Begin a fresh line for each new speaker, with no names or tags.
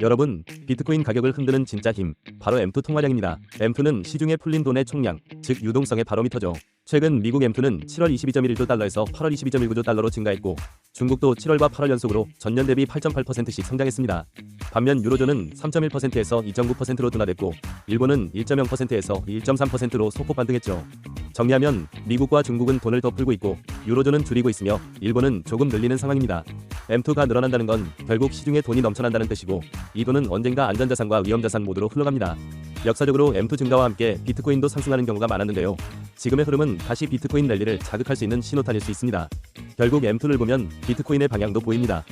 여러분, 비트코인 가격을 흔드는 진짜 힘, 바로 M2 통화량입니다. M2는 시중에 풀린 돈의 총량, 즉 유동성의 바로미터죠. 최근 미국 M2는 7월 22.12조 달러에서 8월 22.19조 달러로 증가했고, 중국도 7월과 8월 연속으로 전년 대비 8.8%씩 성장했습니다. 반면 유로존은 3.1%에서 2.9%로 둔화됐고, 일본은 1.0%에서 1.3%로 소폭 반등했죠. 정리하면 미국과 중국은 돈을 더 풀고 있고, 유로존은 줄이고 있으며 일본은 조금 늘리는 상황입니다. M2가 늘어난다는 건 결국 시중에 돈이 넘쳐난다는 뜻이고, 이 돈은 언젠가 안전자산과 위험자산 모두로 흘러갑니다. 역사적으로 M2 증가와 함께 비트코인도 상승하는 경우가 많았는데요. 지금의 흐름은 다시 비트코인 랠리를 자극할 수 있는 신호탄일 수 있습니다. 결국 M2를 보면 비트코인의 방향도 보입니다.